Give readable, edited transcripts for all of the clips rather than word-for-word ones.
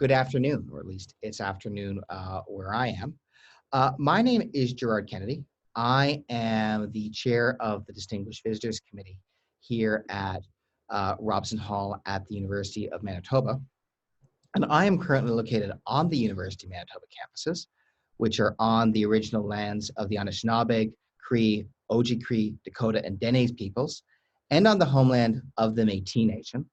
good afternoon, or at least it's afternoon where I am. My name is Gerard Kennedy. I am the chair of the Distinguished Visitors Committee here at Robson Hall at the University of Manitoba. And I am currently located on the University of Manitoba campuses, which are on the original lands of the Anishinaabe, Cree, Oji-Cree, Dakota, and Dene peoples, and on the homeland of the Métis Nation.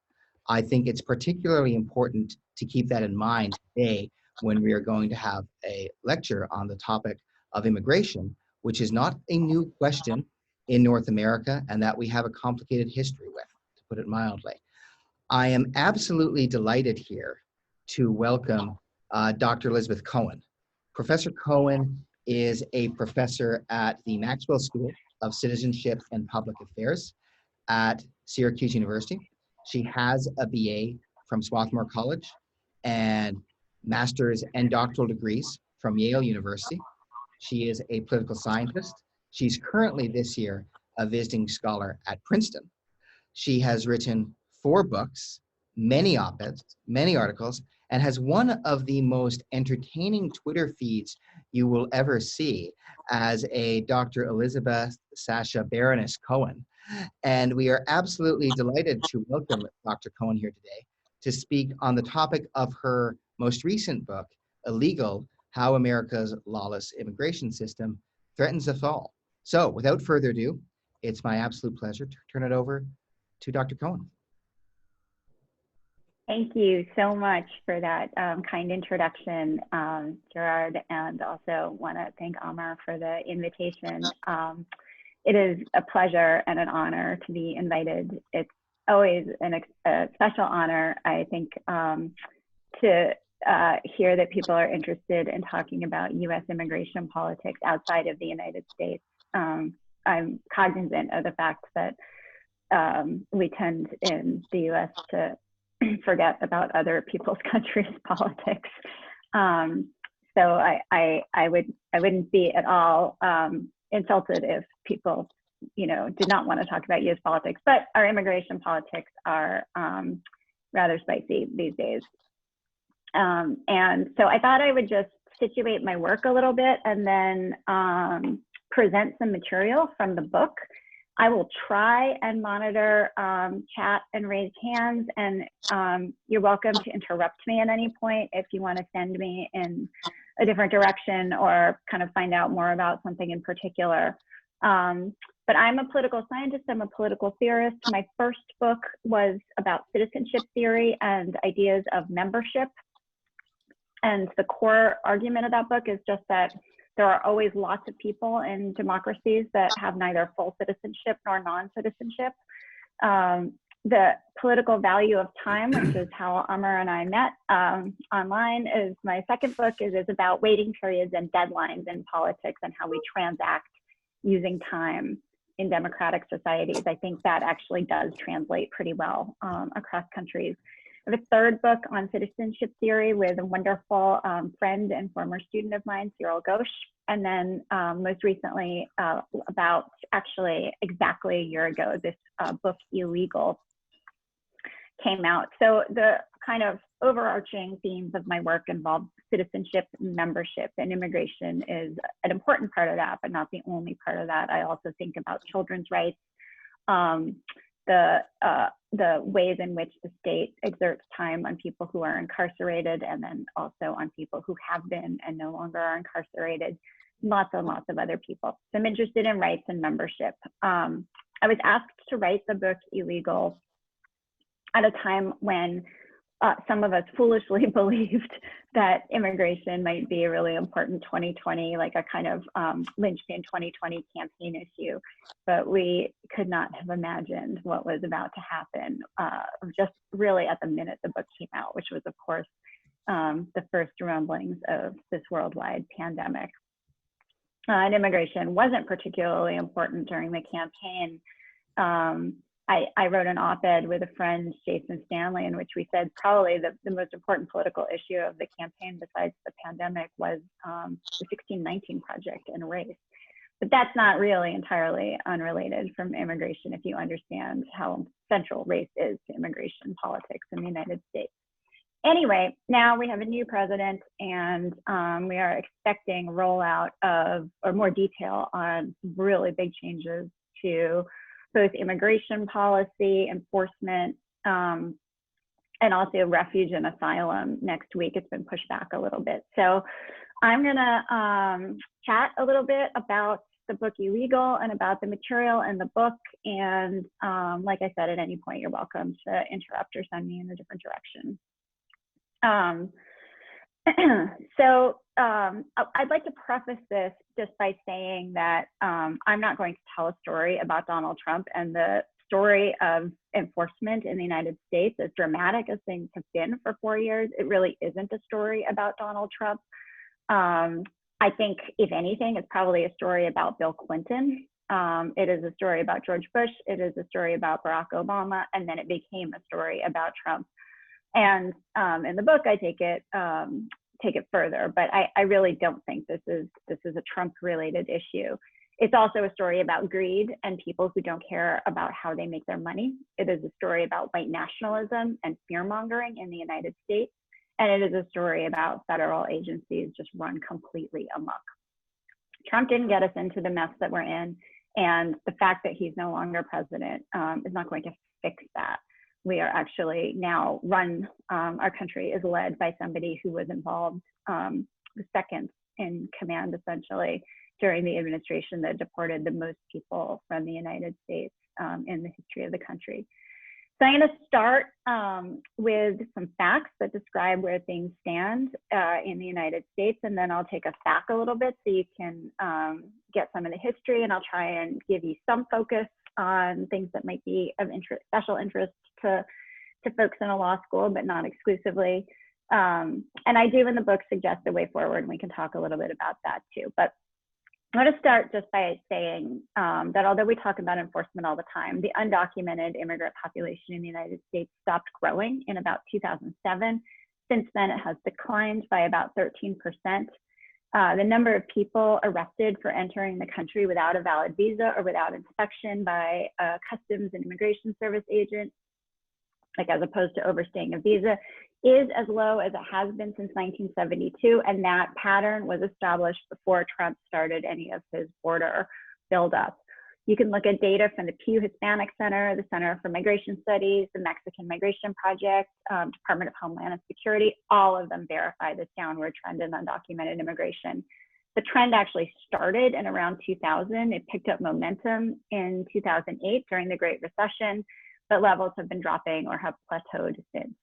I think it's particularly important to keep that in mind today when we are going to have a lecture on the topic of immigration, which is not a new question in North America and that we have a complicated history with, to put it mildly. I am absolutely delighted here to welcome Dr. Elizabeth Cohen. Professor Cohen is a professor at the Maxwell School of Citizenship and Public Affairs at Syracuse University. She has a BA from Swarthmore College and master's and doctoral degrees from Yale University. She is a political scientist. She's currently this year a visiting scholar at Princeton. She has written 4 books, many op-eds, many articles, and has one of the most entertaining Twitter feeds you will ever see as a Dr. Elizabeth Sasha Baroness Cohen. And we are absolutely delighted to welcome Dr. Cohen here today to speak on the topic of her most recent book, Illegal: How America's Lawless Immigration System Threatens Us All. So without further ado, it's my absolute pleasure to turn it over to Dr. Cohen. Thank you so much for that kind introduction, Gerard, and also want to thank Amar for the invitation. It is a pleasure and an honor to be invited. It's always a special honor, I think, to hear that people are interested in talking about U.S. immigration politics outside of the United States. I'm cognizant of the fact that we tend in the U.S. to forget about other people's countries' politics. So I wouldn't be at all insulted if people, did not want to talk about U.S. politics, but our immigration politics are rather spicy these days. And so I thought I would just situate my work a little bit and then present some material from the book. I will try and monitor chat and raise hands, and you're welcome to interrupt me at any point if you want to send me in a different direction or kind of find out more about something in particular. But I'm a political scientist, I'm a political theorist. My first book was about citizenship theory and ideas of membership. And the core argument of that book is just that there are always lots of people in democracies that have neither full citizenship nor non-citizenship. The political value of time, which is how Amar and I met online, is my second book. Is about waiting periods and deadlines in politics and how we transact using time in democratic societies. I think that actually does translate pretty well across countries. I have a third book on citizenship theory with a wonderful friend and former student of mine, Cyril Ghosh. And then most recently, about actually exactly a year ago, this book, Illegal, came out. So the kind of overarching themes of my work involve citizenship, membership, and immigration is an important part of that, but not the only part of that. I also think about children's rights, the ways in which the state exerts time on people who are incarcerated, and then also on people who have been and no longer are incarcerated, lots and lots of other people. So I'm interested in rights and membership. I was asked to write the book Illegal at a time when some of us foolishly believed that immigration might be a really important 2020, like a kind of linchpin 2020 campaign issue. But we could not have imagined what was about to happen just really at the minute the book came out, which was, of course, the first rumblings of this worldwide pandemic. And immigration wasn't particularly important during the campaign. I wrote an op-ed with a friend, Jason Stanley, in which we said probably the most important political issue of the campaign besides the pandemic was the 1619 Project and race. But that's not really entirely unrelated from immigration if you understand how central race is to immigration politics in the United States. Anyway, now we have a new president, and we are expecting rollout of, or more detail on really big changes to both immigration policy, enforcement, and also refuge and asylum next week. It's been pushed back a little bit. So I'm gonna chat a little bit about the book Illegal and about the material in the book. And like I said, at any point, you're welcome to interrupt or send me in a different direction. I'd like to preface this just by saying that I'm not going to tell a story about Donald Trump, and the story of enforcement in the United States, as dramatic as things have been for 4 years, it really isn't a story about Donald Trump. I think, if anything, it's probably a story about Bill Clinton. It is a story about George Bush. It is a story about Barack Obama, and then it became a story about Trump. And in the book, I take it further, but I really don't think this is a Trump-related issue. It's also a story about greed and people who don't care about how they make their money. It is a story about white nationalism and fear-mongering in the United States, and it is a story about federal agencies just run completely amok. Trump didn't get us into the mess that we're in, and the fact that he's no longer president is not going to fix that. We are actually now our country is led by somebody who was involved, the second in command, essentially, during the administration that deported the most people from the United States in the history of the country. So I'm going to start with some facts that describe where things stand in the United States, and then I'll take us back a little bit so you can get some of the history, and I'll try and give you some focus on things that might be of special interest to folks in a law school, but not exclusively. And I do in the book suggest a way forward, and we can talk a little bit about that too. But I'm going to start just by saying that although we talk about enforcement all the time, the undocumented immigrant population in the United States stopped growing in about 2007. Since then, it has declined by about 13%. The number of people arrested for entering the country without a valid visa or without inspection by a Customs and Immigration Service agent, like as opposed to overstaying a visa, is as low as it has been since 1972, and that pattern was established before Trump started any of his border buildup. You can look at data from the Pew Hispanic Center, the Center for Migration Studies, the Mexican Migration Project, Department of Homeland Security. All of them verify this downward trend in undocumented immigration. The trend actually started in around 2000. It picked up momentum in 2008 during the Great Recession, but levels have been dropping or have plateaued since.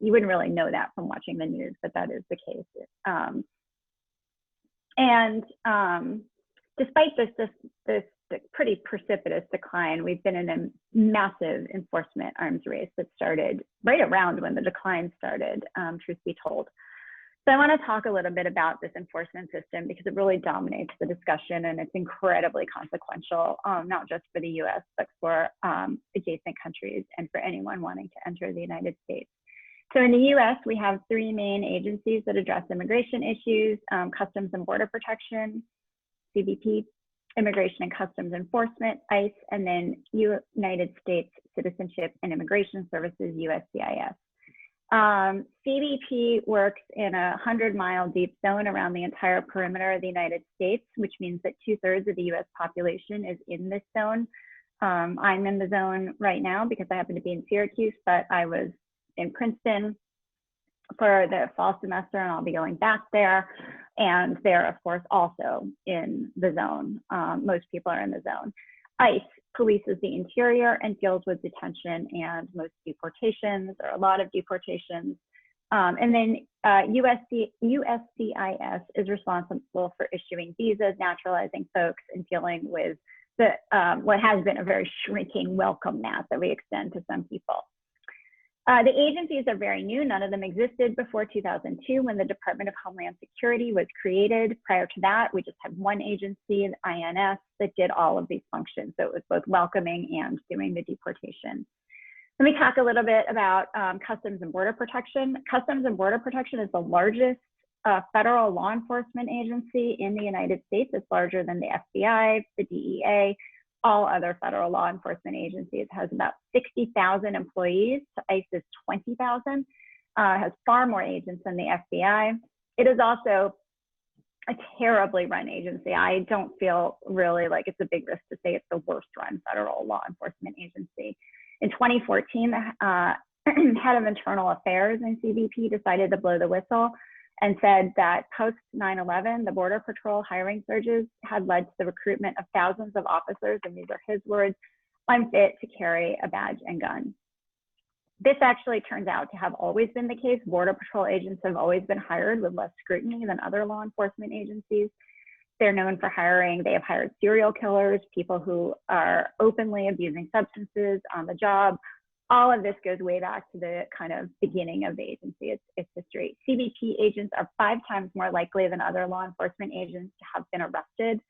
You wouldn't really know that from watching the news, but that is the case. Despite this pretty precipitous decline, we've been in a massive enforcement arms race that started right around when the decline started, truth be told. So I want to talk a little bit about this enforcement system because it really dominates the discussion, and it's incredibly consequential, not just for the US, but for adjacent countries and for anyone wanting to enter the United States. So in the US, we have three main agencies that address immigration issues: Customs and Border Protection, CBP, Immigration and Customs Enforcement, ICE, and then United States Citizenship and Immigration Services, USCIS. CBP works in a 100-mile deep zone around the entire perimeter of the United States, which means that 2/3 of the US population is in this zone. I'm in the zone right now because I happen to be in Syracuse, but I was in Princeton for the fall semester, and I'll be going back there. And they're, of course, also in the zone. Most people are in the zone. ICE polices the interior and deals with detention and most deportations, or a lot of deportations. And then USCIS is responsible for issuing visas, naturalizing folks, and dealing with what has been a very shrinking welcome mat that we extend to some people. The agencies are very new. None of them existed before 2002 when the Department of Homeland Security was created. Prior to that, we just had one agency, the INS, that did all of these functions. So it was both welcoming and doing the deportation. Let me talk a little bit about Customs and Border Protection. Customs and Border Protection is the largest federal law enforcement agency in the United States. It's larger than the FBI, the DEA, all other federal law enforcement agencies. It has about 60,000 employees. ICE is 20,000. has far more agents than the FBI. It is also a terribly run agency. I don't feel really like it's a big risk to say it's the worst run federal law enforcement agency. In 2014, the head of internal affairs in CBP decided to blow the whistle and said that post 9/11, the Border Patrol hiring surges had led to the recruitment of thousands of officers, and these are his words, unfit to carry a badge and gun. This actually turns out to have always been the case. Border Patrol agents have always been hired with less scrutiny than other law enforcement agencies. They're known for hiring, they have hired serial killers, people who are openly abusing substances on the job. All of this goes way back to the kind of beginning of the agency, its history. CBP agents are 5 times more likely than other law enforcement agents to have been arrested.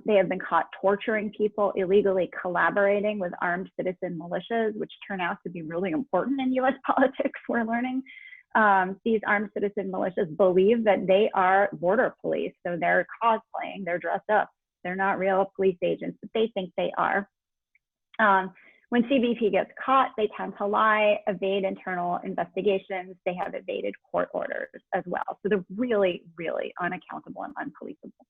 They have been caught torturing people, illegally collaborating with armed citizen militias, which turn out to be really important in US politics, we're learning. These armed citizen militias believe that they are border police, so they're cosplaying, they're dressed up. They're not real police agents, but they think they are. When CBP gets caught, they tend to lie, evade internal investigations. They have evaded court orders as well. So they're really, really unaccountable and unpoliceable.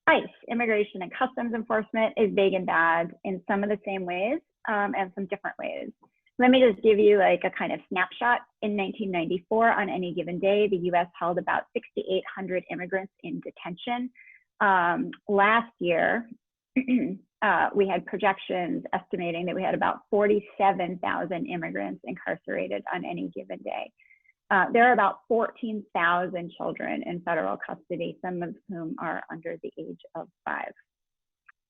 ICE, Immigration and Customs Enforcement, is big and bad in some of the same ways and some different ways. Let me just give you like a kind of snapshot. In 1994, on any given day, the US held about 6,800 immigrants in detention. Last year, we had projections estimating that we had about 47,000 immigrants incarcerated on any given day. There are about 14,000 children in federal custody, some of whom are under the age of 5.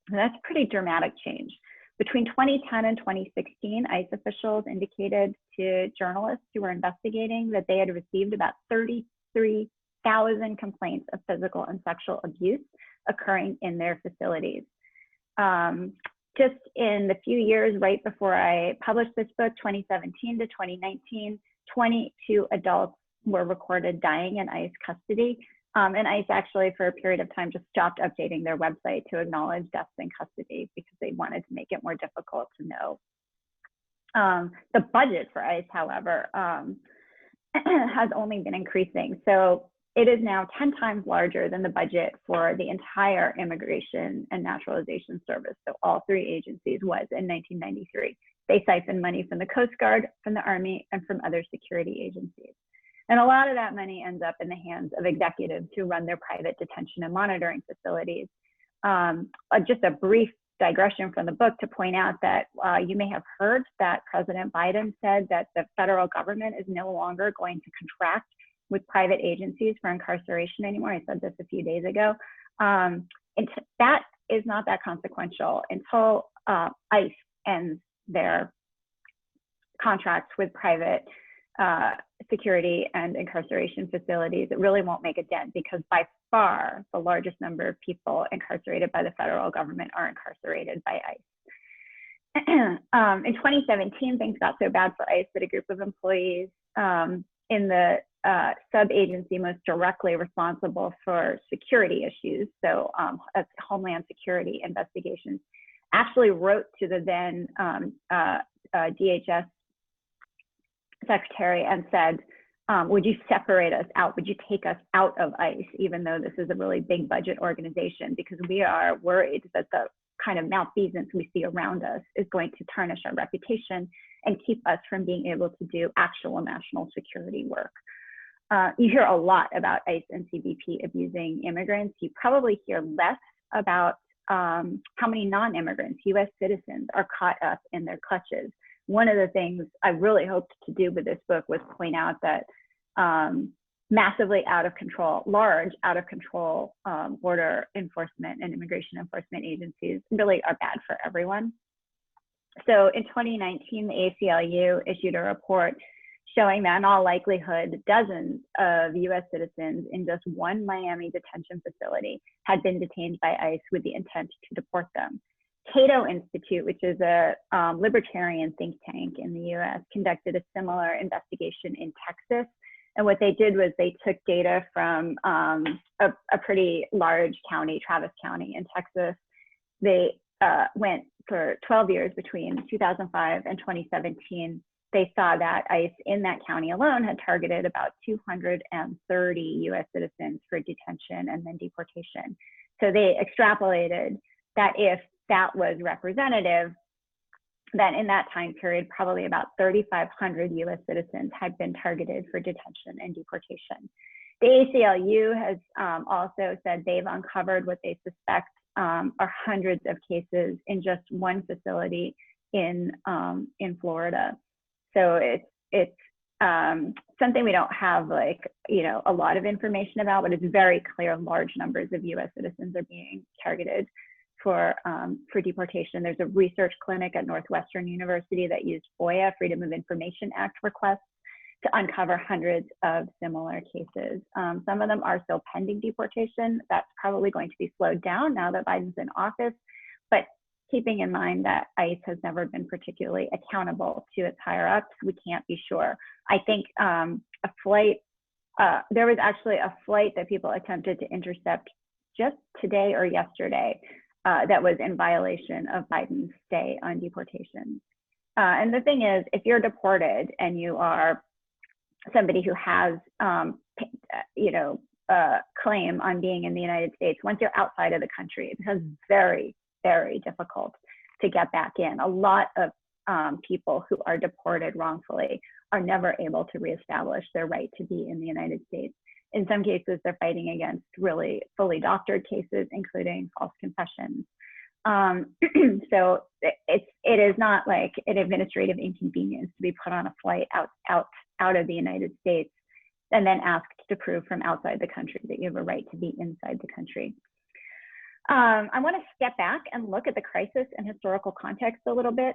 And that's a pretty dramatic change. Between 2010 and 2016, ICE officials indicated to journalists who were investigating that they had received about 33,000 complaints of physical and sexual abuse occurring in their facilities. Just in the few years right before I published this book, 2017 to 2019, 22 adults were recorded dying in ICE custody. And ICE actually, for a period of time, just stopped updating their website to acknowledge deaths in custody because they wanted to make it more difficult to know. The budget for ICE, however, has only been increasing. So it is now 10 times larger than the budget for the entire Immigration and Naturalization Service. So all 3 agencies was in 1993. They siphoned money from the Coast Guard, from the Army, and from other security agencies. And a lot of that money ends up in the hands of executives who run their private detention and monitoring facilities. Just a brief digression from the book to point out that you may have heard that President Biden said that the federal government is no longer going to contract with private agencies for incarceration anymore. I said this a few days ago. And that is not that consequential until ICE ends their contracts with private security and incarceration facilities. It really won't make a dent because by far the largest number of people incarcerated by the federal government are incarcerated by ICE. In 2017, things got so bad for ICE that a group of employees in the sub-agency most directly responsible for security issues, so Homeland Security investigations, actually wrote to the then DHS secretary and said, would you separate us out? Would you take us out of ICE, even though this is a really big budget organization, because we are worried that the kind of malfeasance we see around us is going to tarnish our reputation and keep us from being able to do actual national security work. You hear a lot about ICE and CBP abusing immigrants. You probably hear less about how many non-immigrants, US citizens, are caught up in their clutches. One of the things I really hoped to do with this book was point out that massively out of control, large out of control border enforcement and immigration enforcement agencies really are bad for everyone. So in 2019, the ACLU issued a report showing that in all likelihood, dozens of US citizens in just one Miami detention facility had been detained by ICE with the intent to deport them. Cato Institute, which is a libertarian think tank in the US, conducted a similar investigation in Texas. And what they did was they took data from a pretty large county, Travis County in Texas. They went for 12 years between 2005 and 2017. they saw that ICE in that county alone had targeted about 230 US citizens for detention and then deportation. So they extrapolated that if that was representative, that in that time period, probably about 3,500 US citizens had been targeted for detention and deportation. The ACLU has also said they've uncovered what they suspect are hundreds of cases in just one facility in Florida. So it's something we don't have like, you know, a lot of information about, but it's very clear large numbers of US citizens are being targeted for deportation. There's a research clinic at Northwestern University that used FOIA, Freedom of Information Act requests, to uncover hundreds of similar cases. Some of them are still pending deportation. That's probably going to be slowed down now that Biden's in office, but keeping in mind that ICE has never been particularly accountable to its higher ups, we can't be sure. I think there was actually a flight that people attempted to intercept just today or yesterday that was in violation of Biden's stay on deportation. And the thing is, if you're deported and you are somebody who has, claim on being in the United States, once you're outside of the country, it becomes very, very difficult to get back in. A lot of people who are deported wrongfully are never able to reestablish their right to be in the United States. In some cases, they're fighting against really fully doctored cases, including false confessions. So it is not like an administrative inconvenience to be put on a flight out of the United States and then asked to prove from outside the country that you have a right to be inside the country. I want to step back and look at the crisis and historical context a little bit.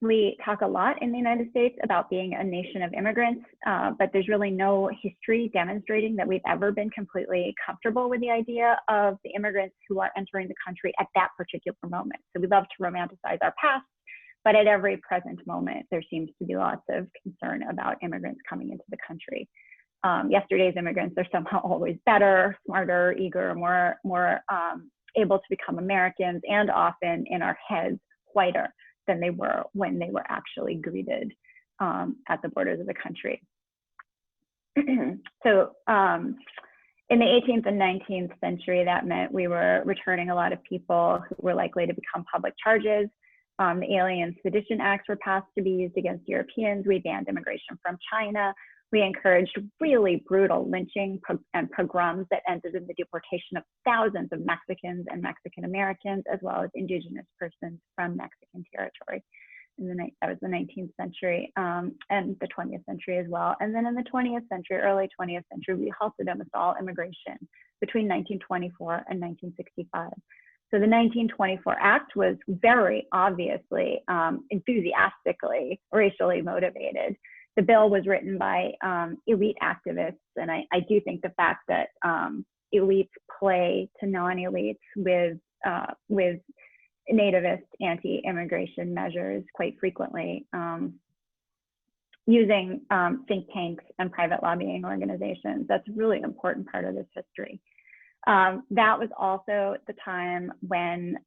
We talk a lot in the United States about being a nation of immigrants, but there's really no history demonstrating that we've ever been completely comfortable with the idea of the immigrants who are entering the country at that particular moment. So we love to romanticize our past, but at every present moment, there seems to be lots of concern about immigrants coming into the country. Yesterday's immigrants are somehow always better, smarter, eager, more able to become Americans, and often in our heads whiter than they were when they were actually greeted at the borders of the country. So in the 18th and 19th century, that meant we were returning a lot of people who were likely to become public charges. The Alien Sedition Acts were passed to be used against Europeans. We banned immigration from China. We encouraged really brutal lynching and pogroms that ended in the deportation of thousands of Mexicans and Mexican Americans, as well as indigenous persons from Mexican territory. That was the 19th century and the 20th century as well. And then in the 20th century, early 20th century, we halted almost all immigration between 1924 and 1965. So the 1924 Act was very obviously, enthusiastically, racially motivated. The bill was written by elite activists, and I do think the fact that elites play to non-elites with nativist anti-immigration measures quite frequently, using think tanks and private lobbying organizations. That's a really important part of this history. That was also the time when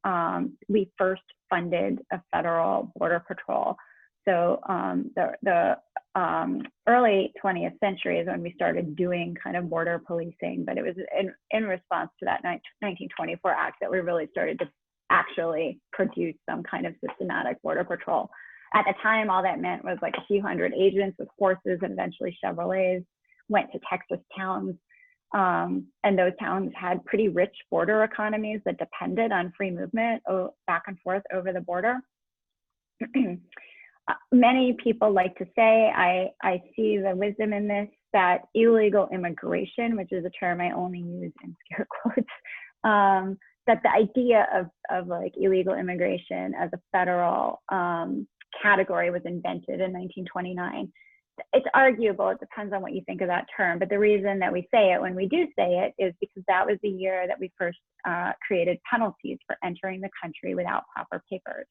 we first funded a federal border patrol. So the early 20th century is when we started doing kind of border policing, but it was in response to that 1924 Act that we really started to actually produce some kind of systematic border patrol. At the time, all that meant was like a few hundred agents with horses and eventually Chevrolets went to Texas towns. And those towns had pretty rich border economies that depended on free movement back and forth over the border. Many people like to say, I see the wisdom in this, that illegal immigration, which is a term I only use in scare quotes, that the idea of like illegal immigration as a federal category was invented in 1929. It's arguable, it depends on what you think of that term, but the reason that we say it when we do say it is because that was the year that we first created penalties for entering the country without proper papers.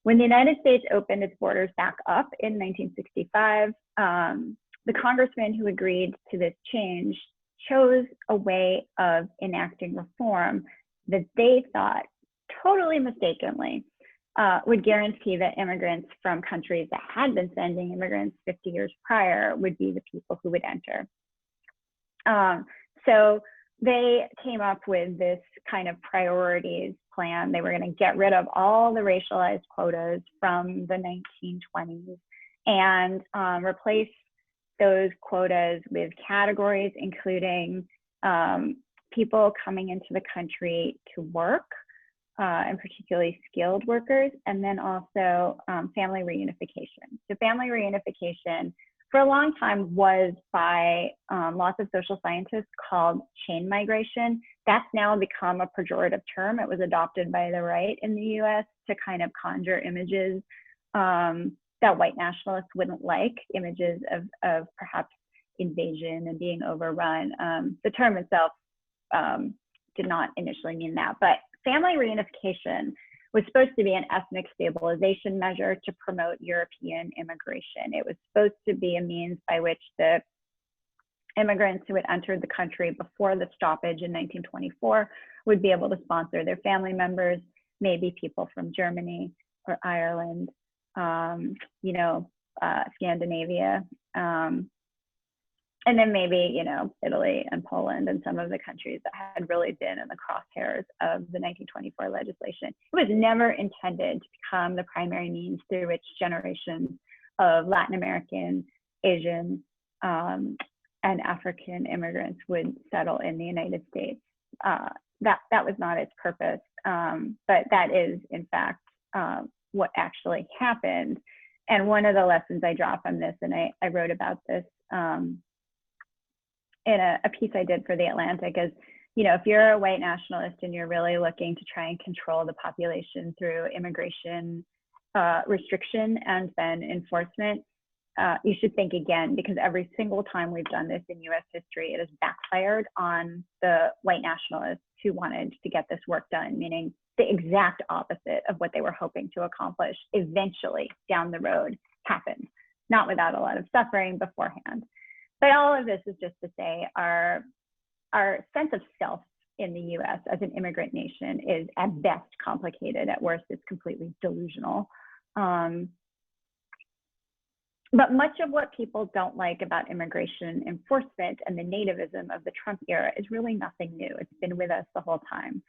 When the United States opened its borders back up in 1965, the congressman who agreed to this change chose a way of enacting reform that they thought, totally mistakenly, would guarantee that immigrants from countries that had been sending immigrants 50 years prior would be the people who would enter. So they came up with this kind of priorities plan. They were going to get rid of all the racialized quotas from the 1920s and replace those quotas with categories, including people coming into the country to work, and particularly skilled workers, and then also family reunification. So family reunification for a long time was by lots of social scientists called chain migration. That's now become a pejorative term. It was adopted by the right in the US to kind of conjure images that white nationalists wouldn't like, images of perhaps invasion and being overrun. The term itself did not initially mean that, but family reunification was supposed to be an ethnic stabilization measure to promote European immigration. It was supposed to be a means by which the immigrants who had entered the country before the stoppage in 1924 would be able to sponsor their family members, maybe people from Germany or Ireland, you know, Scandinavia, and then maybe, you know, Italy and Poland and some of the countries that had really been in the crosshairs of the 1924 legislation. It was never intended to become the primary means through which generations of Latin American, Asian, and African immigrants would settle in the United States. That was not its purpose, but that is, in fact, what actually happened. And one of the lessons I draw from this, and I wrote about this in a piece I did for The Atlantic, is, you know, if you're a white nationalist and you're really looking to try and control the population through immigration restriction and then enforcement, you should think again, because every single time we've done this in US history, it has backfired on the white nationalists who wanted to get this work done, meaning the exact opposite of what they were hoping to accomplish eventually down the road happened, not without a lot of suffering beforehand. But all of this is just to say our sense of self in the US as an immigrant nation is at best complicated, at worst it's completely delusional. But much of what people don't like about immigration enforcement and the nativism of the Trump era is really nothing new. It's been with us the whole time.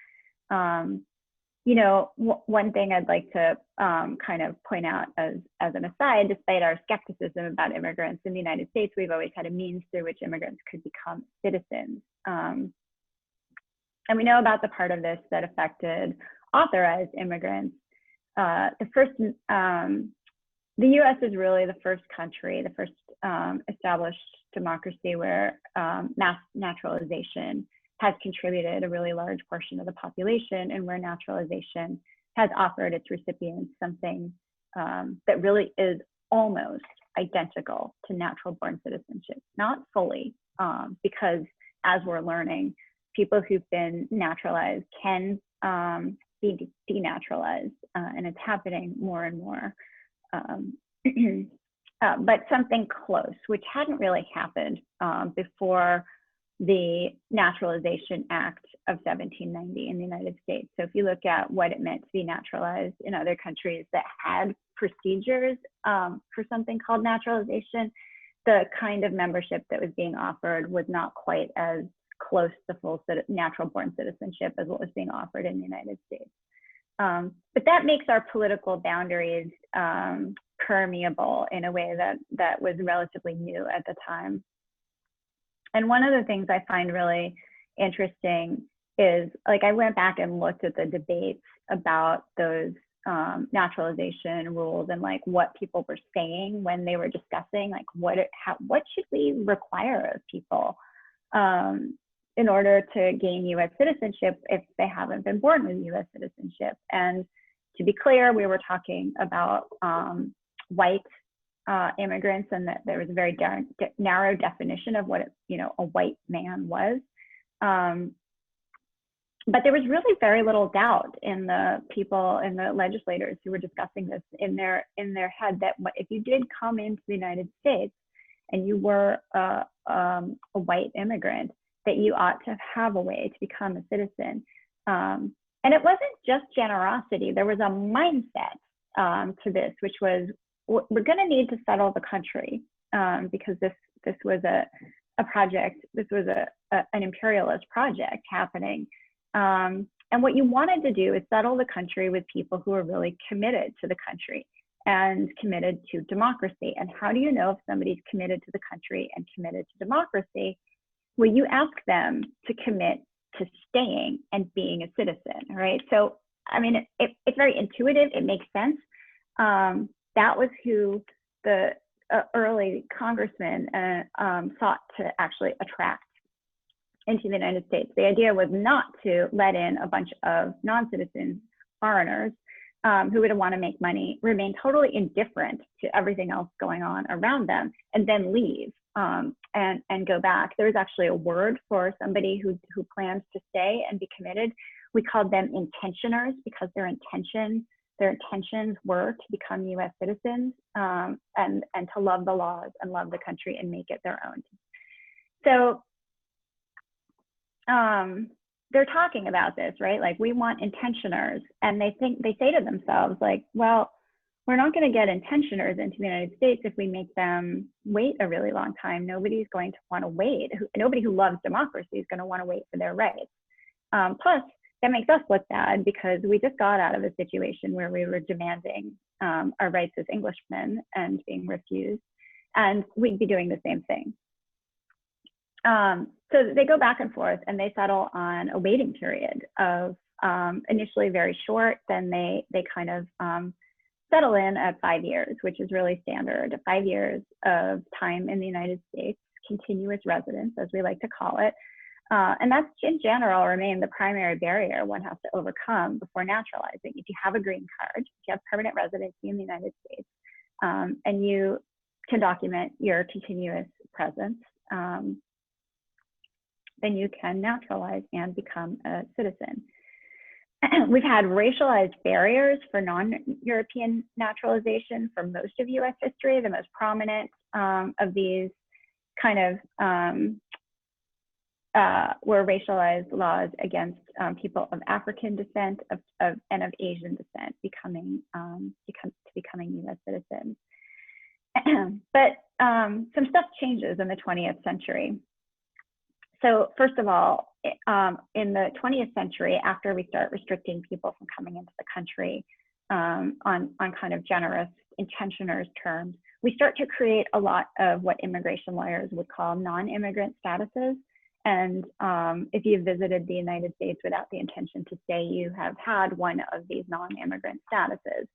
You know, one thing I'd like to kind of point out as an aside, despite our skepticism about immigrants in the United States, we've always had a means through which immigrants could become citizens. And we know about the part of this that affected authorized immigrants. The US is really the first country, the first established democracy where mass naturalization has contributed a really large portion of the population, and where naturalization has offered its recipients something that really is almost identical to natural born citizenship. Not fully, because as we're learning, people who've been naturalized can be denaturalized, and it's happening more and more. But something close, which hadn't really happened before the Naturalization Act of 1790 in the United States. So if you look at what it meant to be naturalized in other countries that had procedures for something called naturalization, the kind of membership that was being offered was not quite as close to full natural born citizenship as what was being offered in the United States. But that makes our political boundaries permeable in a way that was relatively new at the time. And one of the things I find really interesting is, like, I went back and looked at the debates about those naturalization rules and like what people were saying when they were discussing like what should we require of people in order to gain US citizenship if they haven't been born with US citizenship. And to be clear, we were talking about white immigrants, and that there was a very narrow definition of what a white man was. But there was really very little doubt in the people and the legislators who were discussing this in their head that if you did come into the United States and you were a white immigrant, that you ought to have a way to become a citizen. And it wasn't just generosity. There was a mindset to this, which was, we're going to need to settle the country because this was a project. This was an imperialist project happening. And what you wanted to do is settle the country with people who are really committed to the country and committed to democracy. And how do you know if somebody's committed to the country and committed to democracy? Well, you ask them to commit to staying and being a citizen, right? So, I mean, it's very intuitive. It makes sense. That was who the early congressmen sought to actually attract into the United States. The idea was not to let in a bunch of non-citizens, foreigners, who would want to make money, remain totally indifferent to everything else going on around them, and then leave and go back. There was actually a word for somebody who plans to stay and be committed. We called them intentioners because their intentions were to become U.S. citizens and to love the laws and love the country and make it their own. So they're talking about this, right? Like, we want intentioners, and they say to themselves, like, well, we're not going to get intentioners into the United States if we make them wait a really long time. Nobody's going to want to wait. Nobody who loves democracy is going to want to wait for their rights. Plus, that makes us look bad because we just got out of a situation where we were demanding our rights as Englishmen and being refused, and we'd be doing the same thing. So they go back and forth, and they settle on a waiting period of initially very short, then they kind of settle in at 5 years, which is really standard. 5 years of time in the United States, continuous residence, as we like to call it. And that's in general remain the primary barrier one has to overcome before naturalizing. If you have a green card, if you have permanent residency in the United States, and you can document your continuous presence, then you can naturalize and become a citizen. We've had racialized barriers for non-European naturalization for most of US history. The most prominent of these kind of were racialized laws against people of African descent and of Asian descent becoming US citizens. But some stuff changes in the 20th century. So first of all, in the 20th century, after we start restricting people from coming into the country on kind of generous intentioners terms, we start to create a lot of what immigration lawyers would call non-immigrant statuses. And if you've visited the United States without the intention to stay, you have had one of these non-immigrant statuses.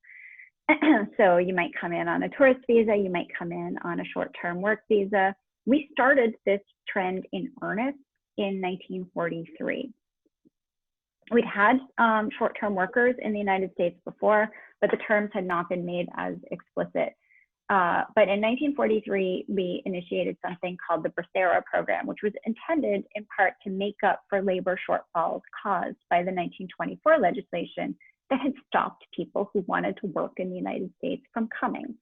So you might come in on a tourist visa, you might come in on a short-term work visa. We started this trend in earnest in 1943. We'd had short-term workers in the United States before, but the terms had not been made as explicit. But in 1943, we initiated something called the Precarity program, which was intended in part to make up for labor shortfalls caused by the 1924 legislation that had stopped people who wanted to work in the United States from coming.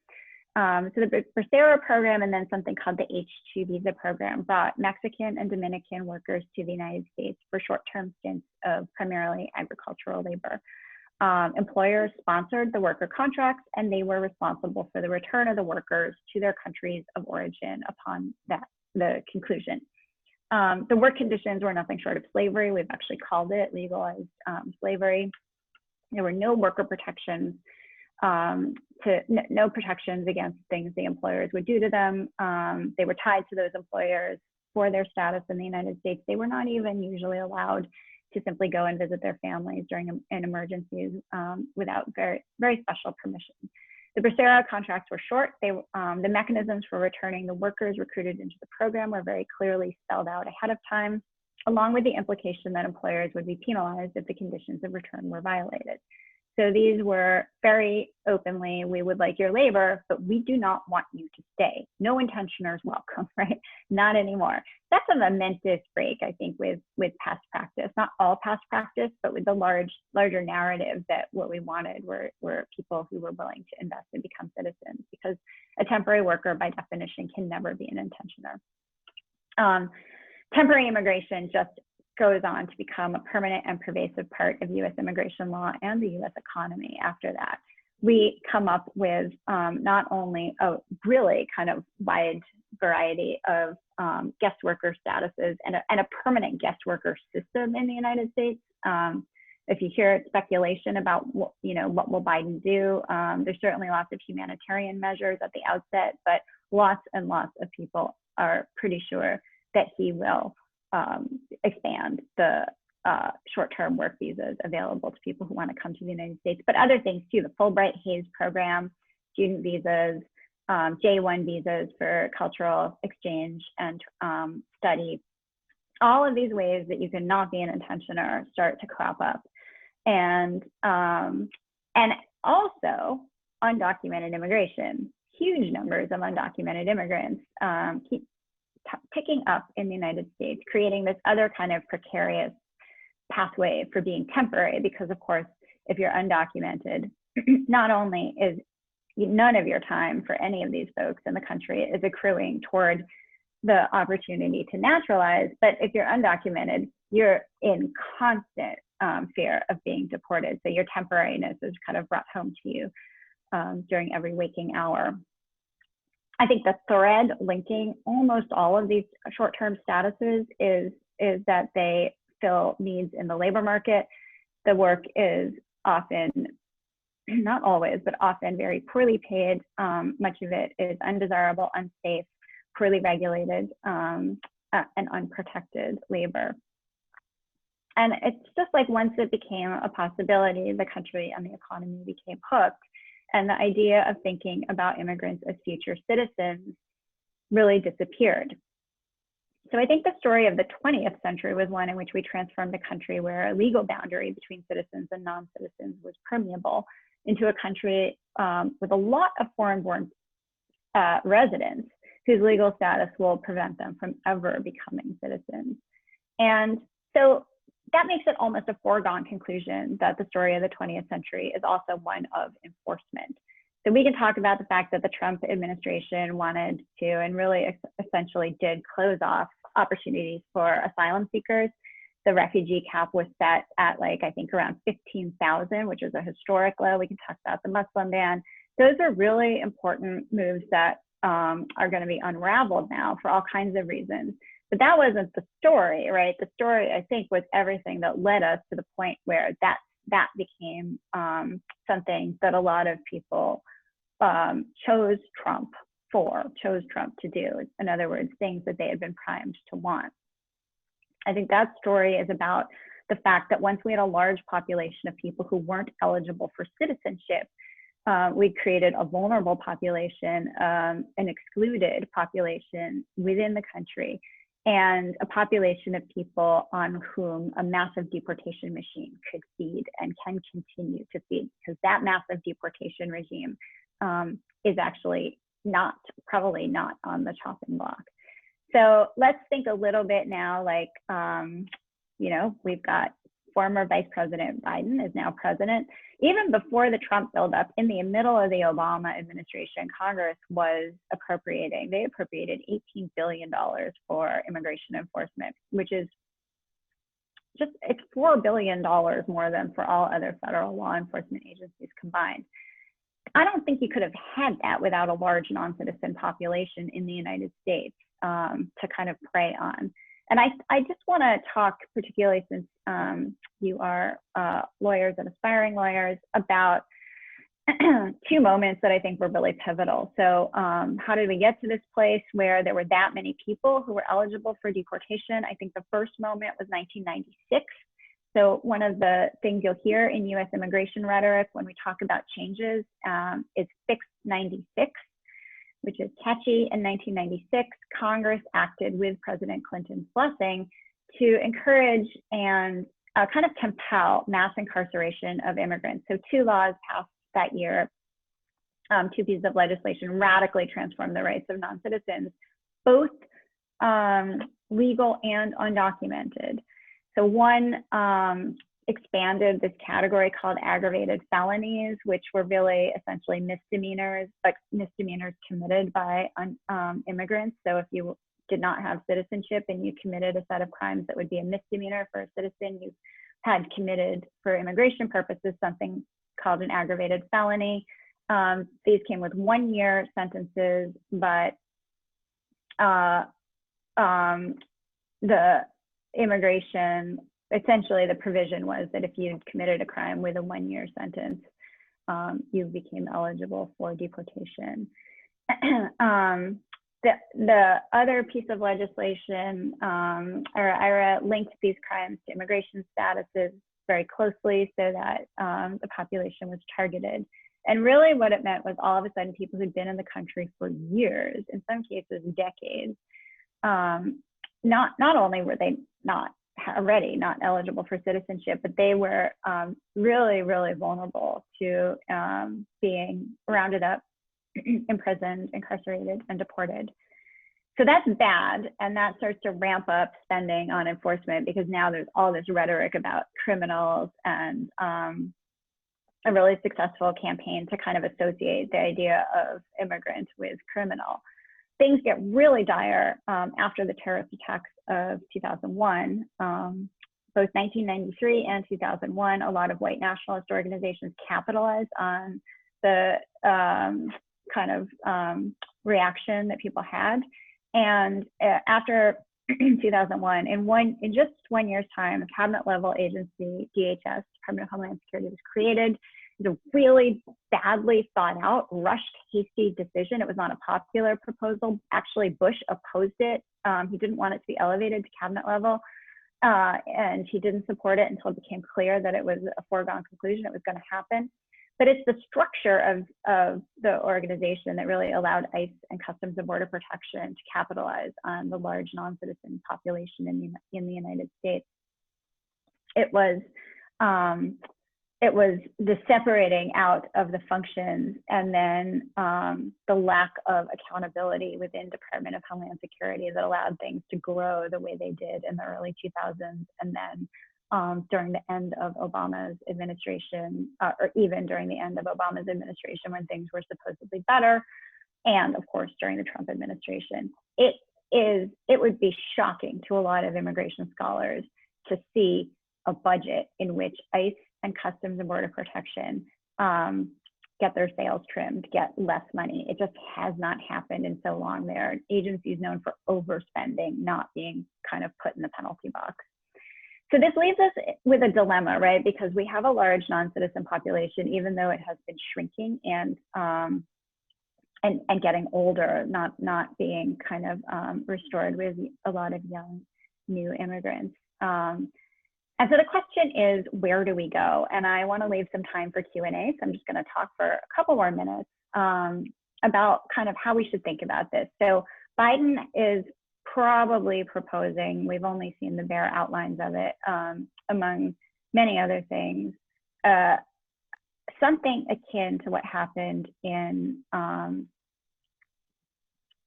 So the Precarity program and then something called the H-2 visa program brought Mexican and Dominican workers to the United States for short-term stints of primarily agricultural labor. Employers sponsored the worker contracts, and they were responsible for the return of the workers to their countries of origin upon the conclusion. The work conditions were nothing short of slavery. We've actually called it legalized slavery. There were no worker protections, no protections against things the employers would do to them. They were tied to those employers for their status in the United States. They were not even usually allowed to simply go and visit their families during an emergency without very, very special permission. The Precarity contracts were short. The mechanisms for returning the workers recruited into the program were very clearly spelled out ahead of time, along with the implication that employers would be penalized if the conditions of return were violated. So these were very openly, we would like your labor, but we do not want you to stay. No intentioners welcome, right? Not anymore. That's a momentous break, I think, with past practice. Not all past practice, but with the larger narrative that what we wanted were people who were willing to invest and become citizens, because a temporary worker by definition can never be an intentioner. Temporary immigration just goes on to become a permanent and pervasive part of US immigration law and the US economy after that. We come up with not only a really kind of wide variety of guest worker statuses and a permanent guest worker system in the United States. If you hear speculation about what will Biden do, there's certainly lots of humanitarian measures at the outset, but lots and lots of people are pretty sure that he will expand the short-term work visas available to people who want to come to the United States, but other things too, the Fulbright-Hays program, student visas, J-1 visas for cultural exchange and study. All of these ways that you can not be an intentioner start to crop up. And also undocumented immigration, huge numbers of undocumented immigrants keep picking up in the United States, creating this other kind of precarious pathway for being temporary, because of course, if you're undocumented, not only is none of your time for any of these folks in the country is accruing toward the opportunity to naturalize, but if you're undocumented, you're in constant fear of being deported. So your temporariness is kind of brought home to you during every waking hour. I think the thread linking almost all of these short-term statuses is that they fill needs in the labor market. The work is often, not always, but often very poorly paid. Much of it is undesirable, unsafe, poorly regulated, and unprotected labor. And it's just like once it became a possibility, the country and the economy became hooked. And the idea of thinking about immigrants as future citizens really disappeared. So I think the story of the 20th century was one in which we transformed a country where a legal boundary between citizens and non-citizens was permeable into a country with a lot of foreign-born residents whose legal status will prevent them from ever becoming citizens. And so that makes it almost a foregone conclusion that the story of the 20th century is also one of enforcement. So we can talk about the fact that the Trump administration wanted to, and really essentially did, close off opportunities for asylum seekers. The refugee cap was set at I think around 15,000, which is a historic low. We can talk about the Muslim ban. Those are really important moves that are going to be unraveled now for all kinds of reasons. But that wasn't the story, right? The story, I think, was everything that led us to the point where that became something that a lot of people chose Trump to do. In other words, things that they had been primed to want. I think that story is about the fact that once we had a large population of people who weren't eligible for citizenship, we created a vulnerable population, an excluded population within the country, and a population of people on whom a massive deportation machine could feed and can continue to feed, because that massive deportation regime is actually probably not on the chopping block. So let's think a little bit now, we've got former Vice President Biden is now president. Even before the Trump buildup, in the middle of the Obama administration, Congress was they appropriated $18 billion for immigration enforcement, which is it's $4 billion more than for all other federal law enforcement agencies combined. I don't think you could have had that without a large non-citizen population in the United States to kind of prey on. And I just want to talk, particularly since you are lawyers and aspiring lawyers, about two moments that I think were really pivotal. So how did we get to this place where there were that many people who were eligible for deportation? I think the first moment was 1996. So one of the things you'll hear in US immigration rhetoric when we talk about changes is Fix 96, which is catchy. In 1996, Congress acted with President Clinton's blessing to encourage and kind of compel mass incarceration of immigrants. So two laws passed that year, two pieces of legislation radically transformed the rights of non-citizens, both legal and undocumented. So one expanded this category called aggravated felonies, which were really essentially misdemeanors, but misdemeanors committed by immigrants. So if you did not have citizenship and you committed a set of crimes that would be a misdemeanor for a citizen, you had committed for immigration purposes something called an aggravated felony. These came with 1-year sentences, but the immigration, essentially the provision was that if you committed a crime with a 1-year sentence, you became eligible for deportation. The other piece of legislation, or IRA, linked these crimes to immigration statuses very closely so that the population was targeted. And really what it meant was all of a sudden people who'd been in the country for years, in some cases decades, not only were they not already not eligible for citizenship, but they were really, really vulnerable to being rounded up, imprisoned, incarcerated, and deported. So that's bad, and that starts to ramp up spending on enforcement because now there's all this rhetoric about criminals and a really successful campaign to kind of associate the idea of immigrant with criminal. Things get really dire after the terrorist attacks of 2001. Both 1993 and 2001, a lot of white nationalist organizations capitalized on the kind of reaction that people had. And after 2001, in just 1 year's time, a cabinet level agency, DHS, Department of Homeland Security, was created. It was a really badly thought out, rushed, hasty decision. It was not a popular proposal. Actually, Bush opposed it. He didn't want it to be elevated to cabinet level. And he didn't support it until it became clear that it was a foregone conclusion, it was going to happen. But it's the structure of the organization that really allowed ICE and Customs and Border Protection to capitalize on the large non-citizen population in the United States. It was the separating out of the functions and then the lack of accountability within Department of Homeland Security that allowed things to grow the way they did in the early 2000s, and then during the end of Obama's administration, or even during the end of Obama's administration when things were supposedly better, and of course during the Trump administration. It would be shocking to a lot of immigration scholars to see a budget in which ICE and Customs and Border Protection get their sails trimmed, get less money. It just has not happened in so long. They're agencies known for overspending, not being kind of put in the penalty box. So this leaves us with a dilemma, right? Because we have a large non-citizen population, even though it has been shrinking and getting older, not being kind of restored with a lot of young new immigrants. And so the question is, where do we go? And I want to leave some time for Q&A, so I'm just going to talk for a couple more minutes about kind of how we should think about this. So Biden is probably proposing, we've only seen the bare outlines of it, among many other things, something akin to what happened in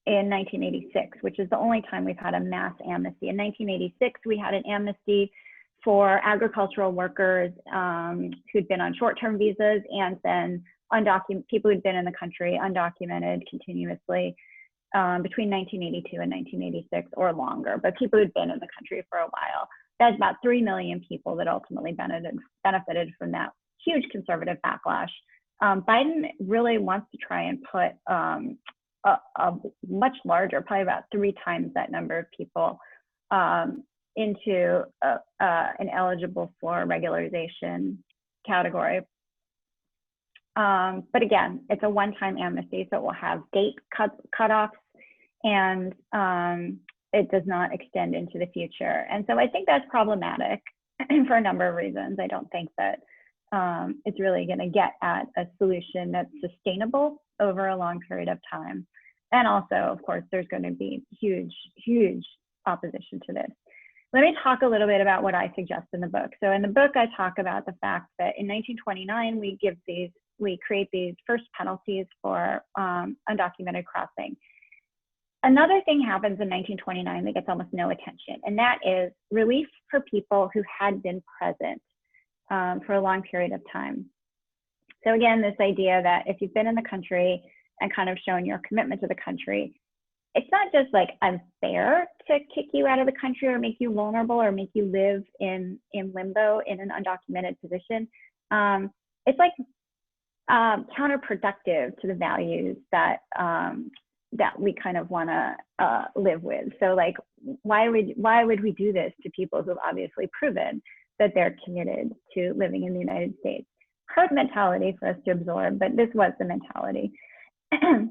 1986, which is the only time we've had a mass amnesty. In 1986, we had an amnesty for agricultural workers who'd been on short-term visas, and then people who'd been in the country undocumented continuously between 1982 and 1986 or longer, but people who'd been in the country for a while. That's about 3 million people that ultimately benefited from that huge conservative backlash. Biden really wants to try and put a much larger, probably about 3 times that number of people into an eligible for regularization category. But again, it's a one-time amnesty, so it will have date cutoffs, and it does not extend into the future. And so I think that's problematic for a number of reasons. I don't think that it's really going to get at a solution that's sustainable over a long period of time. And also, of course, there's going to be huge, huge opposition to this. Let me talk a little bit about what I suggest in the book. So in the book, I talk about the fact that in 1929, we create these first penalties for undocumented crossing. Another thing happens in 1929 that gets almost no attention, and that is relief for people who had been present for a long period of time. So again, this idea that if you've been in the country and kind of shown your commitment to the country, it's not just like unfair to kick you out of the country or make you vulnerable or make you live in limbo in an undocumented position. It's like counterproductive to the values that that we kind of want to live with. So like, why would we do this to people who've obviously proven that they're committed to living in the United States? Hard mentality for us to absorb, but this was the mentality.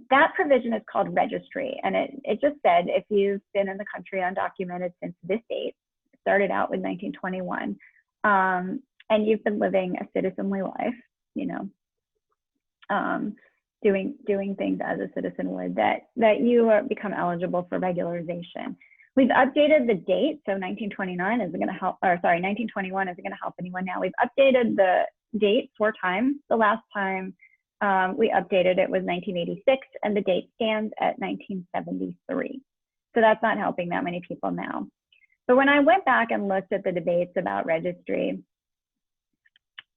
That provision is called registry, and it just said if you've been in the country undocumented since this date, started out with 1921, and you've been living a citizenly life, you know, doing things as a citizen would, that you become eligible for regularization. We've updated the date, so 1929 isn't going to help, or sorry, 1921 isn't going to help anyone now. We've updated the date 4 times. The last time we updated it was 1986, and the date stands at 1973. So that's not helping that many people now. But when I went back and looked at the debates about registry,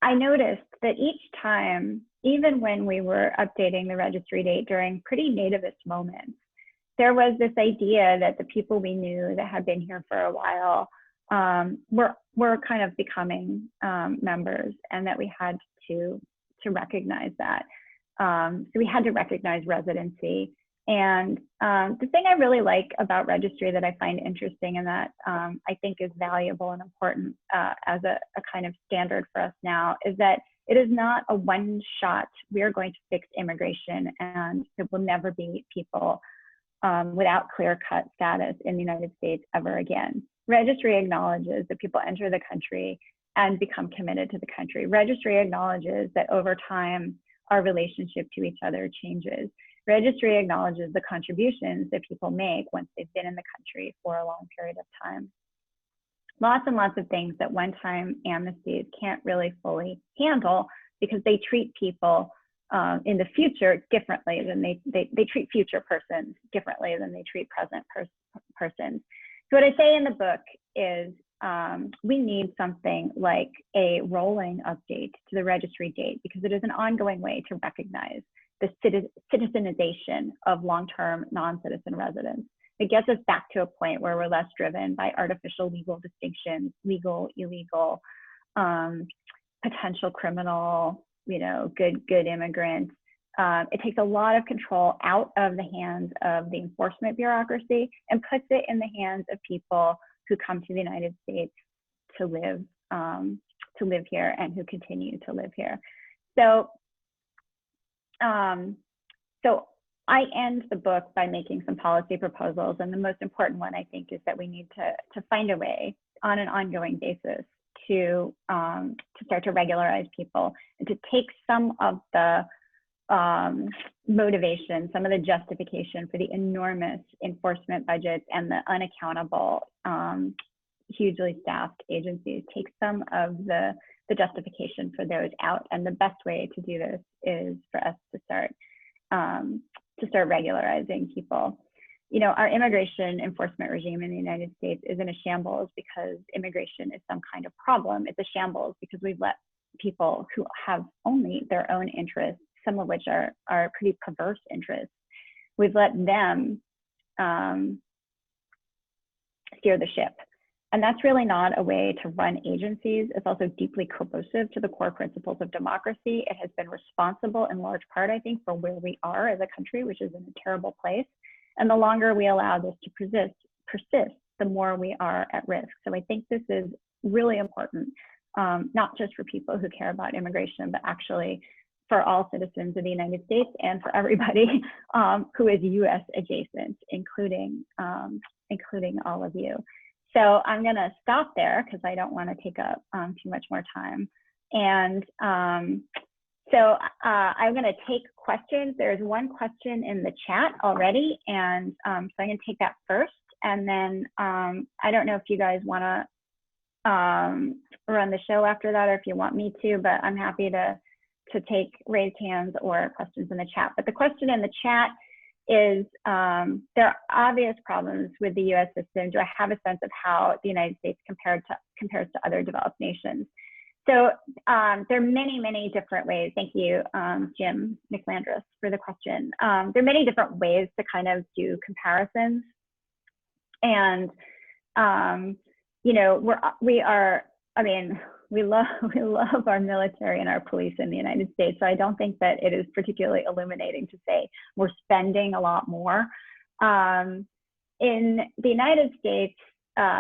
I noticed that each time, even when we were updating the registry date during pretty nativist moments, there was this idea that the people we knew that had been here for a while were kind of becoming members, and that we had to recognize that. So we had to recognize residency. And the thing I really like about registry that I find interesting and that I think is valuable and important as a kind of standard for us now is that it is not a one-shot, we are going to fix immigration and there will never be people without clear-cut status in the United States ever again. Registry acknowledges that people enter the country and become committed to the country. Registry acknowledges that over time, our relationship to each other changes. Registry acknowledges the contributions that people make once they've been in the country for a long period of time. Lots and lots of things that one-time amnesties can't really fully handle because they treat people in the future differently than they treat future persons differently than they treat present persons. So what I say in the book is we need something like a rolling update to the registry date because it is an ongoing way to recognize the citizenization of long-term non-citizen residents. It gets us back to a point where we're less driven by artificial legal distinctions, legal, illegal, potential criminal, you know, good immigrants. It takes a lot of control out of the hands of the enforcement bureaucracy and puts it in the hands of people who come to the United States to live here and who continue to live here. So, so I end the book by making some policy proposals, and the most important one I think is that we need to find a way on an ongoing basis to start to regularize people and to take some of the motivation, some of the justification for the enormous enforcement budgets and the unaccountable, hugely staffed agencies, take some of the justification for those out. And the best way to do this is for us to start regularizing people. You know, our immigration enforcement regime in the United States is in a shambles because immigration is some kind of problem. It's a shambles because we've let people who have only their own interests, some of which are pretty perverse interests, we've let them steer the ship. And that's really not a way to run agencies. It's also deeply corrosive to the core principles of democracy. It has been responsible in large part, I think, for where we are as a country, which is in a terrible place. And the longer we allow this to persist, the more we are at risk. So I think this is really important, not just for people who care about immigration, but actually for all citizens of the United States and for everybody who is US adjacent, including all of you. So I'm gonna stop there because I don't wanna take up too much more time. And so I'm gonna take questions. There's one question in the chat already, and so I'm gonna take that first. And then I don't know if you guys wanna run the show after that or if you want me to, but I'm happy to take raised hands or questions in the chat. But the question in the chat is, there are obvious problems with the US system. Do I have a sense of how the United States compares to other developed nations? So there are many, many different ways. Thank you, Jim McLandris, for the question. There are many different ways to kind of do comparisons. And, you know, we love our military and our police in the United States. So I don't think that it is particularly illuminating to say we're spending a lot more. In the United States,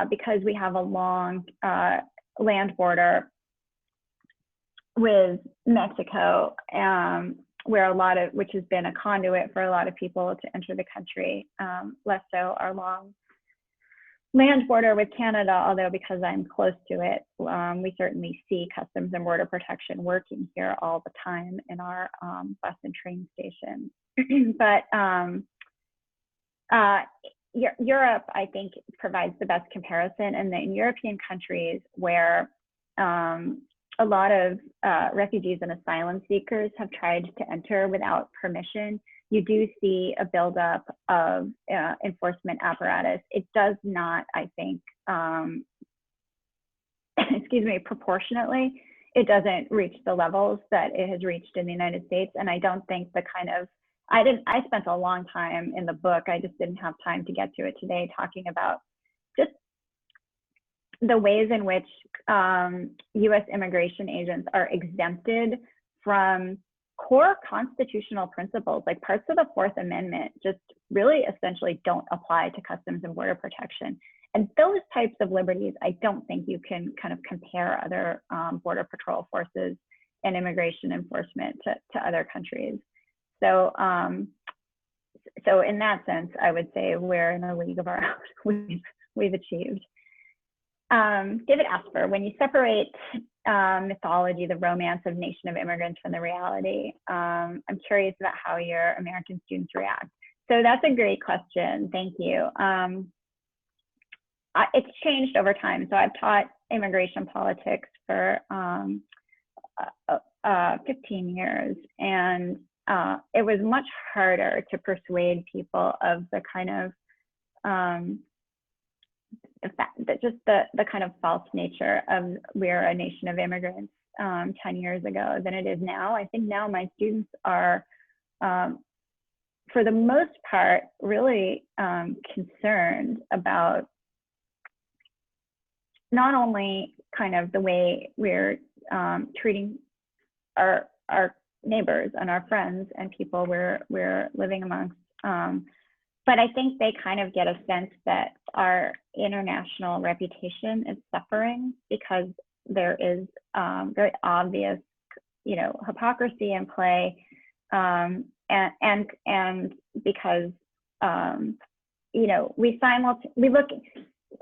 because we have a long land border with Mexico, which has been a conduit for a lot of people to enter the country, less so our long land border with Canada, although because I'm close to it, we certainly see Customs and Border Protection working here all the time in our bus and train stations. But Europe, I think, provides the best comparison. And in European countries where a lot of refugees and asylum seekers have tried to enter without permission, you do see a buildup of enforcement apparatus. It does not, I think, excuse me, proportionately, it doesn't reach the levels that it has reached in the United States. And I don't think the kind of, I spent a long time in the book, I just didn't have time to get to it today, talking about just the ways in which US immigration agents are exempted from core constitutional principles, like parts of the Fourth Amendment just really essentially don't apply to Customs and Border Protection. And those types of liberties, I don't think you can kind of compare other Border Patrol forces and immigration enforcement to other countries. So, so in that sense, I would say we're in a league of our own. We've achieved. David Asper, when you separate mythology, the romance of Nation of Immigrants from the reality, I'm curious about how your American students react. So that's a great question. Thank you. It's changed over time. So I've taught immigration politics for 15 years, and it was much harder to persuade people of the kind of the fact that just the kind of false nature of we're a nation of immigrants 10 years ago than it is now. I think now my students are, for the most part, really concerned about not only kind of the way we're treating our neighbors and our friends and people we're living amongst, but I think they kind of get a sense that our international reputation is suffering because there is very obvious, you know, hypocrisy in play, and because you know, we look,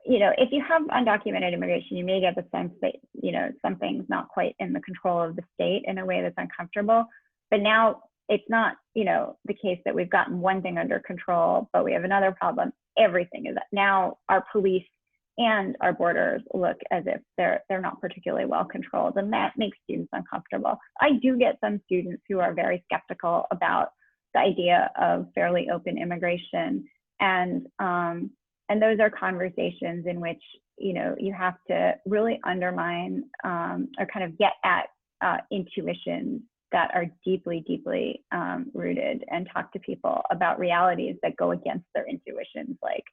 you know, if you have undocumented immigration, you may get the sense that, you know, something's not quite in the control of the state in a way that's uncomfortable. But now it's not, you know, the case that we've gotten one thing under control, but we have another problem. Everything is now our police and our borders look as if they're not particularly well controlled, and that makes students uncomfortable. I do get some students who are very skeptical about the idea of fairly open immigration, and those are conversations in which, you know, you have to really undermine or kind of get at intuitions that are deeply, deeply rooted, and talk to people about realities that go against their intuitions, like,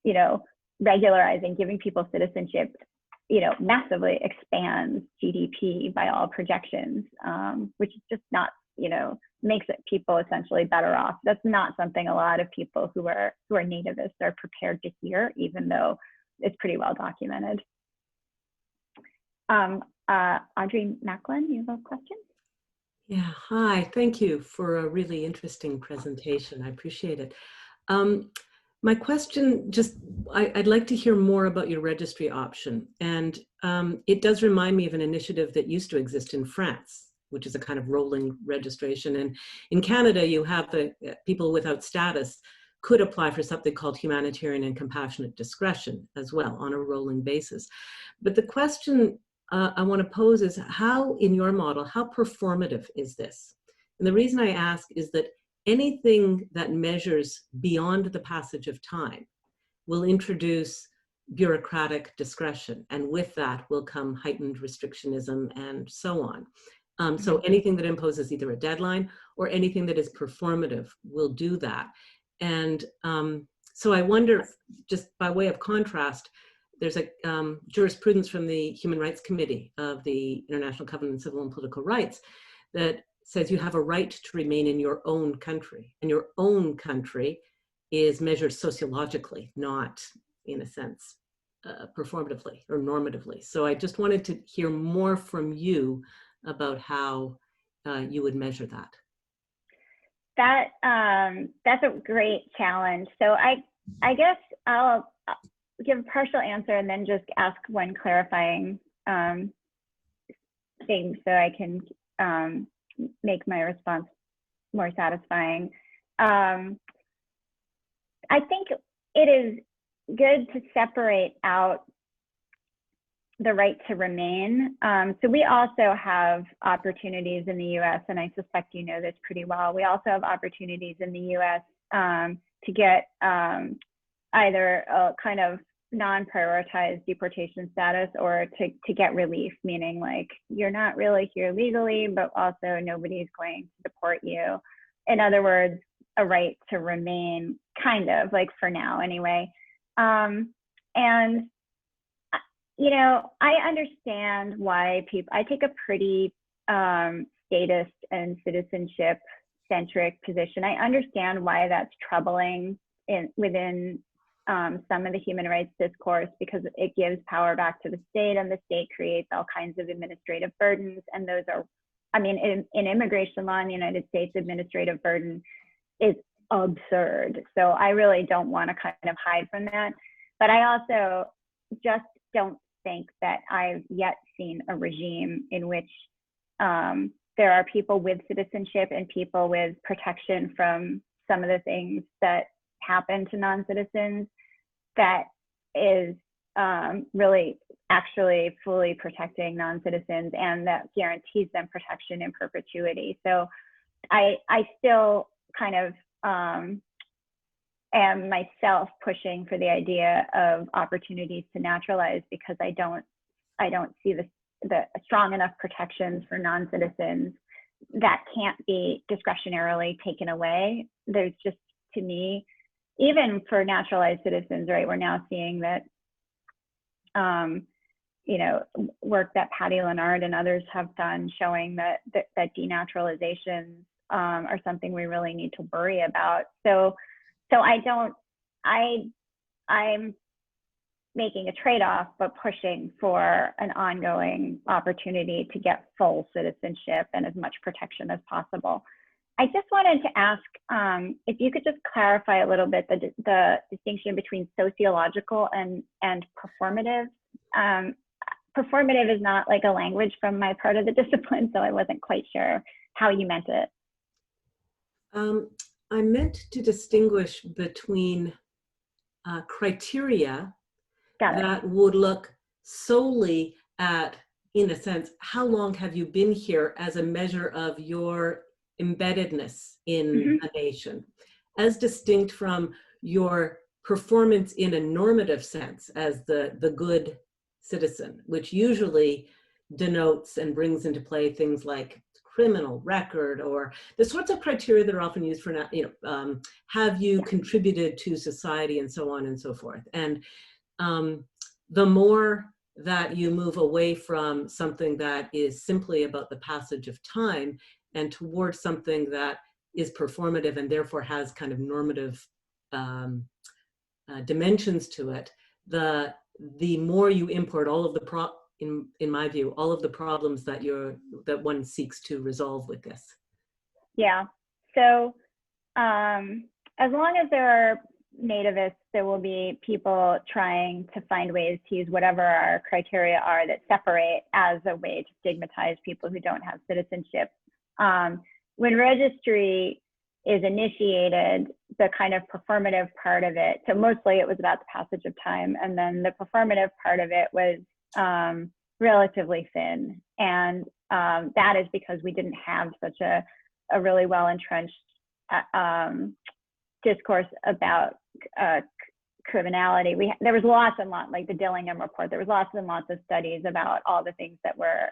you know, regularizing, giving people citizenship, you know, massively expands GDP by all projections, which is just not, you know, makes it people essentially better off. That's not something a lot of people who are nativists are prepared to hear, even though it's pretty well documented. Audrey Macklin, you have a question? Yeah, hi, thank you for a really interesting presentation. I appreciate it. My question, I'd like to hear more about your registry option. And it does remind me of an initiative that used to exist in France, which is a kind of rolling registration. And in Canada, you have the people without status could apply for something called humanitarian and compassionate discretion as well on a rolling basis. But the question I want to pose is, how, in your model, how performative is this? And the reason I ask is that anything that measures beyond the passage of time will introduce bureaucratic discretion. And with that will come heightened restrictionism and so on. So anything that imposes either a deadline or anything that is performative will do that. And so I wonder, just by way of contrast, there's a jurisprudence from the Human Rights Committee of the International Covenant on Civil and Political Rights that says you have a right to remain in your own country. And your own country is measured sociologically, not, in a sense, performatively or normatively. So I just wanted to hear more from you about how you would measure that. That's a great challenge. So I guess I'll give a partial answer and then just ask one clarifying thing so I can make my response more satisfying. I think it is good to separate out the right to remain. So we also have opportunities in the US, and I suspect you know this pretty well. We also have opportunities in the US to get either a kind of non-prioritized deportation status or to get relief, meaning like you're not really here legally, but also nobody's going to deport you. In other words, a right to remain, kind of, like for now anyway. And you know, I understand why I take a pretty statist and citizenship centric position. I understand why that's troubling within some of the human rights discourse, because it gives power back to the state, and the state creates all kinds of administrative burdens. And those are, I mean, in immigration law in the United States, administrative burden is absurd. So I really don't want to kind of hide from that. But I also just don't think that I've yet seen a regime in which there are people with citizenship and people with protection from some of the things that happen to non-citizens that is really actually fully protecting non-citizens and that guarantees them protection in perpetuity. So I still kind of am myself pushing for the idea of opportunities to naturalize, because I don't see the strong enough protections for non-citizens that can't be discretionarily taken away. There's just, to me, even for naturalized citizens, right, we're now seeing that, you know, work that Patty Leonard and others have done showing that denaturalizations are something we really need to worry about. So I'm making a trade-off, but pushing for an ongoing opportunity to get full citizenship and as much protection as possible. I just wanted to ask if you could just clarify a little bit the distinction between sociological and performative. Performative is not like a language from my part of the discipline, so I wasn't quite sure how you meant it. I meant to distinguish between criteria that would look solely at, in a sense, how long have you been here as a measure of your embeddedness in a nation, as distinct from your performance in a normative sense as the good citizen, which usually denotes and brings into play things like criminal record or the sorts of criteria that are often used for, you know, have you contributed to society and so on and so forth. And the more that you move away from something that is simply about the passage of time and towards something that is performative and therefore has kind of normative dimensions to it, the more you import all of the in my view, all of the problems that one seeks to resolve with this. Yeah. So as long as there are nativists, there will be people trying to find ways to use whatever our criteria are that separate as a way to stigmatize people who don't have citizenship. When registry is initiated, the kind of performative part of it, so mostly it was about the passage of time, and then the performative part of it was relatively thin. And that is because we didn't have such a really well entrenched discourse about criminality. There was lots and lots, like the Dillingham report, there was lots and lots of studies about all the things that were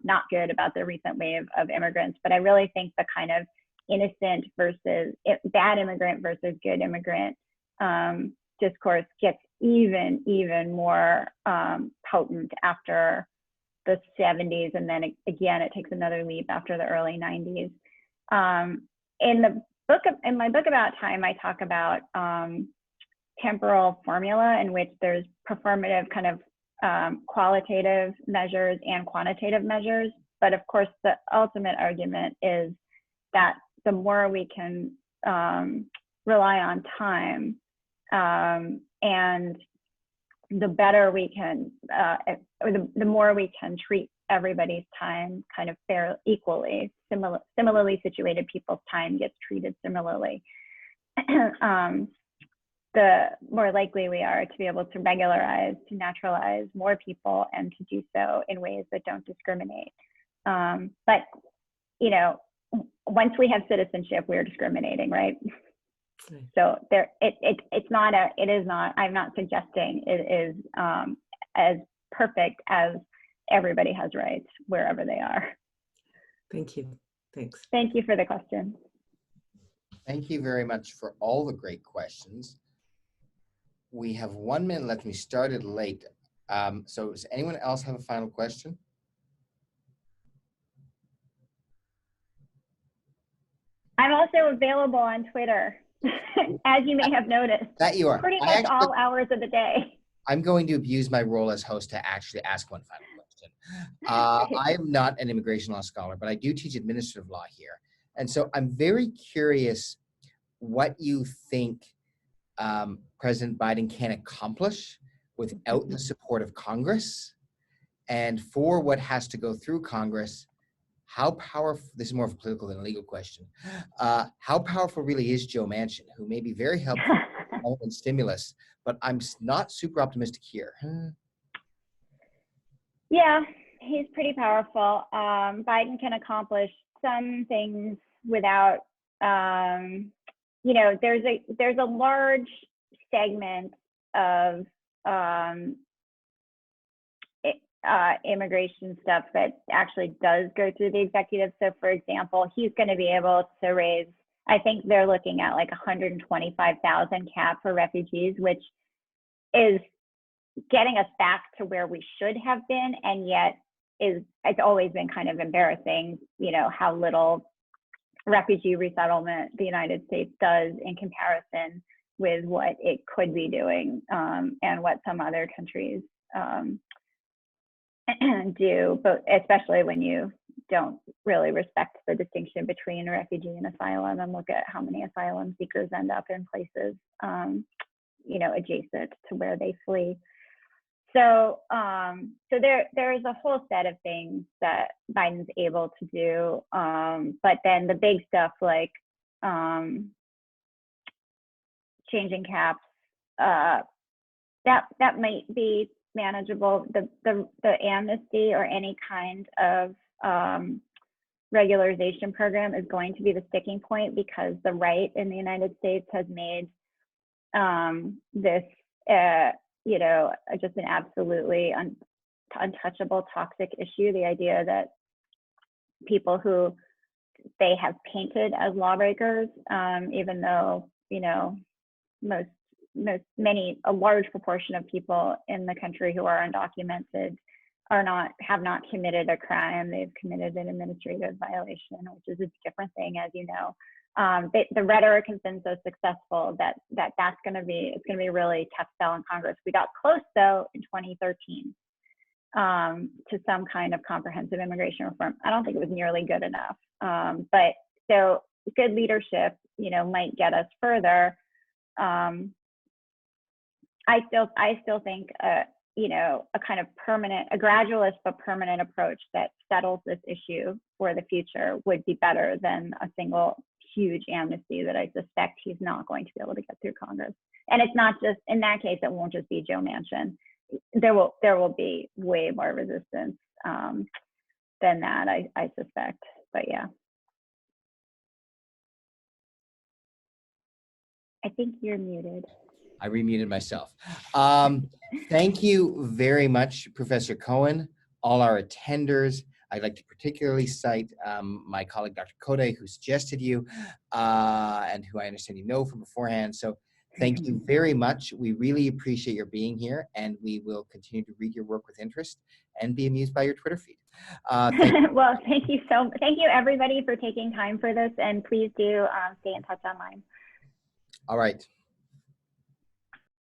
not good about the recent wave of immigrants. But I really think the kind of innocent versus bad immigrant versus good immigrant discourse gets even more potent after the 70s, and then again it takes another leap after the early 90s. In my book about time, I talk about temporal formula in which there's performative kind of qualitative measures and quantitative measures. But of course, the ultimate argument is that the more we can rely on time, and the better we can, or the more we can treat everybody's time kind of fair, equally. Similarly situated people's time gets treated similarly. The more likely we are to be able to regularize, to naturalize more people, and to do so in ways that don't discriminate. But, you know, once we have citizenship, we're discriminating, right? So I'm not suggesting it is as perfect as everybody has rights wherever they are. Thank you. Thanks. Thank you for the question. Thank you very much for all the great questions. We have 1 minute left. We started late. So does anyone else have a final question? I'm also available on Twitter, as you may have noticed. That you are. Pretty much all hours of the day. I'm going to abuse my role as host to actually ask one final question. I am not an immigration law scholar, but I do teach administrative law here. And so I'm very curious what you think President Biden can accomplish without the support of Congress, and for what has to go through Congress, how powerful, this is more of a political than a legal question, how powerful really is Joe Manchin, who may be very helpful in stimulus, but I'm not super optimistic here. Yeah, he's pretty powerful. Biden can accomplish some things without, you know, there's a large segment of immigration stuff that actually does go through the executive. So for example, he's going to be able to raise, I think they're looking at like 125,000 cap for refugees, which is getting us back to where we should have been, and yet it's always been kind of embarrassing, you know, how little refugee resettlement the United States does in comparison with what it could be doing, and what some other countries do, but especially when you don't really respect the distinction between refugee and asylum, and look at how many asylum seekers end up in places, you know, adjacent to where they flee. So, there's a whole set of things that Biden's able to do, but then the big stuff like changing caps, that might be manageable. The amnesty or any kind of regularization program is going to be the sticking point, because the right in the United States has made this, you know, just an absolutely untouchable, toxic issue. The idea that people who they have painted as lawbreakers, even though, you know, a large proportion of people in the country who are undocumented have not committed a crime. They've committed an administrative violation, which is a different thing, as you know. The rhetoric has been so successful that's going to be a really tough sell in Congress. We got close though in 2013 to some kind of comprehensive immigration reform. I don't think it was nearly good enough. But so good leadership, you know, might get us further. I still think, you know, a kind of a gradualist but permanent approach that settles this issue for the future would be better than a single huge amnesty that I suspect he's not going to be able to get through Congress. And it's not just, in that case, it won't just be Joe Manchin. There will be way more resistance than that, I suspect. But yeah. I think you're muted. I remuted myself. Thank you very much, Professor Cohen, all our attenders. I'd like to particularly cite my colleague, Dr. Kode, who suggested you and who I understand you know from beforehand. So thank you very much. We really appreciate your being here, and we will continue to read your work with interest and be amused by your Twitter feed. Well, thank you everybody for taking time for this, and please do stay in touch online. All right.